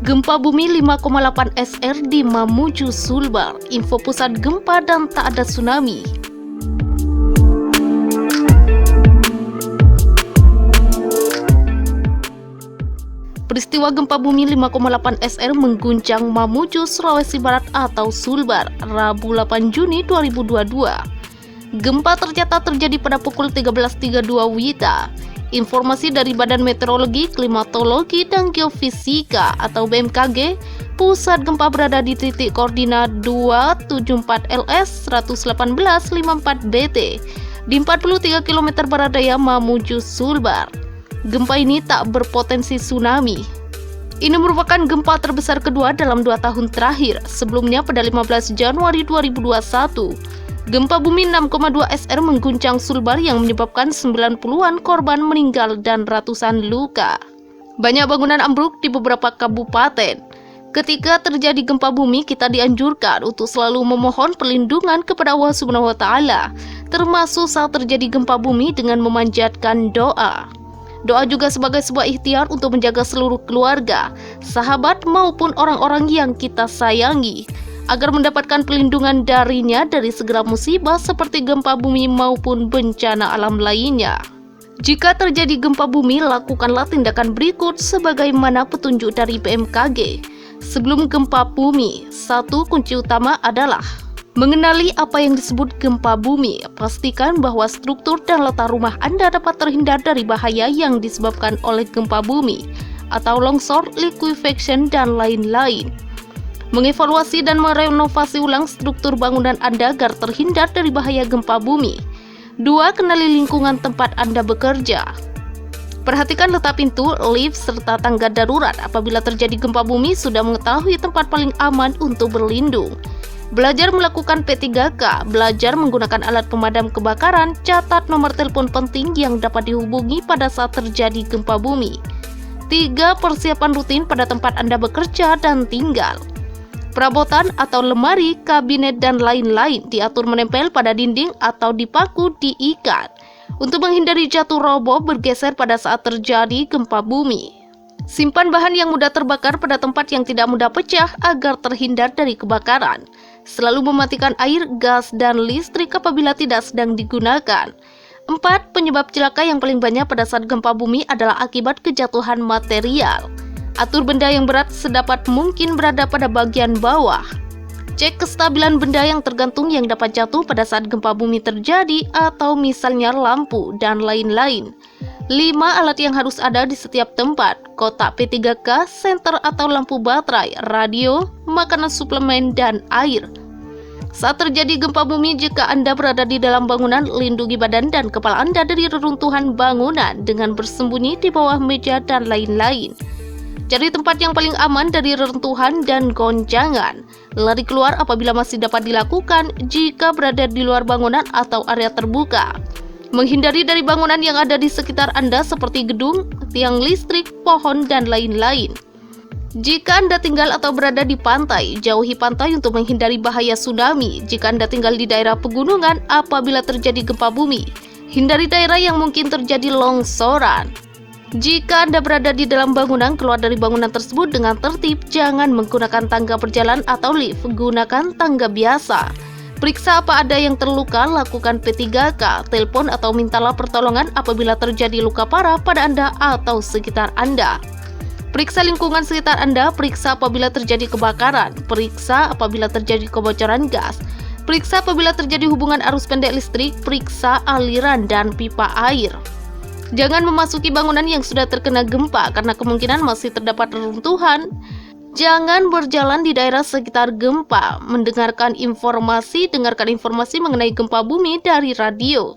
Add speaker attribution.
Speaker 1: Gempa bumi 5,8 SR di Mamuju, Sulbar. Info pusat gempa dan tak ada tsunami. Peristiwa gempa bumi 5,8 SR mengguncang Mamuju, Sulawesi Barat atau Sulbar, Rabu 8 Juni 2022. Gempa tercatat terjadi pada pukul 13.32 WITA. Informasi dari Badan Meteorologi, Klimatologi, dan Geofisika atau BMKG, pusat gempa berada di titik koordinat 274 LS 11854 BT di 43 km barat daya Mamuju, Sulbar. Gempa ini tak berpotensi tsunami. Ini merupakan gempa terbesar kedua dalam 2 tahun terakhir. Sebelumnya pada 15 Januari 2021, gempa bumi 6,2 SR mengguncang Sulbar yang menyebabkan 90-an korban meninggal dan ratusan luka. Banyak bangunan ambruk di beberapa kabupaten. Ketika terjadi gempa bumi, kita dianjurkan untuk selalu memohon perlindungan kepada Allah Subhanahu wa Ta'ala, termasuk saat terjadi gempa bumi dengan memanjatkan doa. Doa juga sebagai sebuah ikhtiar untuk menjaga seluruh keluarga, sahabat maupun orang-orang yang kita sayangi, agar mendapatkan perlindungan darinya dari segala musibah seperti gempa bumi maupun bencana alam lainnya. Jika terjadi gempa bumi, lakukanlah tindakan berikut sebagaimana petunjuk dari BMKG. Sebelum gempa bumi, satu kunci utama adalah mengenali apa yang disebut gempa bumi. Pastikan bahwa struktur dan letak rumah Anda dapat terhindar dari bahaya yang disebabkan oleh gempa bumi atau longsor, liquefaction, dan lain-lain. Mengevaluasi dan merenovasi ulang struktur bangunan Anda agar terhindar dari bahaya gempa bumi. 2. Kenali lingkungan tempat Anda bekerja. Perhatikan letak pintu, lift, serta tangga darurat. Apabila terjadi gempa bumi, sudah mengetahui tempat paling aman untuk berlindung. Belajar melakukan P3K, belajar menggunakan alat pemadam kebakaran, catat nomor telepon penting yang dapat dihubungi pada saat terjadi gempa bumi. 3. Persiapan rutin pada tempat Anda bekerja dan tinggal. Perabotan atau lemari, kabinet, dan lain-lain diatur menempel pada dinding atau dipaku diikat untuk menghindari jatuh roboh bergeser pada saat terjadi gempa bumi. Simpan bahan yang mudah terbakar pada tempat yang tidak mudah pecah agar terhindar dari kebakaran. Selalu mematikan air, gas, dan listrik apabila tidak sedang digunakan. 4. Penyebab celaka yang paling banyak pada saat gempa bumi adalah akibat kejatuhan material. Atur benda yang berat sedapat mungkin berada pada bagian bawah. Cek kestabilan benda yang tergantung yang dapat jatuh pada saat gempa bumi terjadi atau misalnya lampu dan lain-lain. 5. Alat yang harus ada di setiap tempat. Kotak P3K, senter atau lampu baterai, radio, makanan suplemen, dan air. Saat terjadi gempa bumi, jika Anda berada di dalam bangunan, lindungi badan dan kepala Anda dari reruntuhan bangunan dengan bersembunyi di bawah meja dan lain-lain. Cari tempat yang paling aman dari reruntuhan dan goncangan. Lari keluar apabila masih dapat dilakukan jika berada di luar bangunan atau area terbuka. Menghindari dari bangunan yang ada di sekitar Anda seperti gedung, tiang listrik, pohon, dan lain-lain. Jika Anda tinggal atau berada di pantai, jauhi pantai untuk menghindari bahaya tsunami. Jika Anda tinggal di daerah pegunungan, apabila terjadi gempa bumi, hindari daerah yang mungkin terjadi longsoran. Jika Anda berada di dalam bangunan, keluar dari bangunan tersebut dengan tertib. Jangan menggunakan tangga berjalan atau lift, gunakan tangga biasa. Periksa apa ada yang terluka, lakukan P3K, telepon atau mintalah pertolongan apabila terjadi luka parah pada Anda atau sekitar Anda. Periksa lingkungan sekitar Anda, periksa apabila terjadi kebakaran, periksa apabila terjadi kebocoran gas, periksa apabila terjadi hubungan arus pendek listrik, periksa aliran dan pipa air. Jangan memasuki bangunan yang sudah terkena gempa karena kemungkinan masih terdapat reruntuhan. Jangan berjalan di daerah sekitar gempa. Dengarkan informasi mengenai gempa bumi dari radio.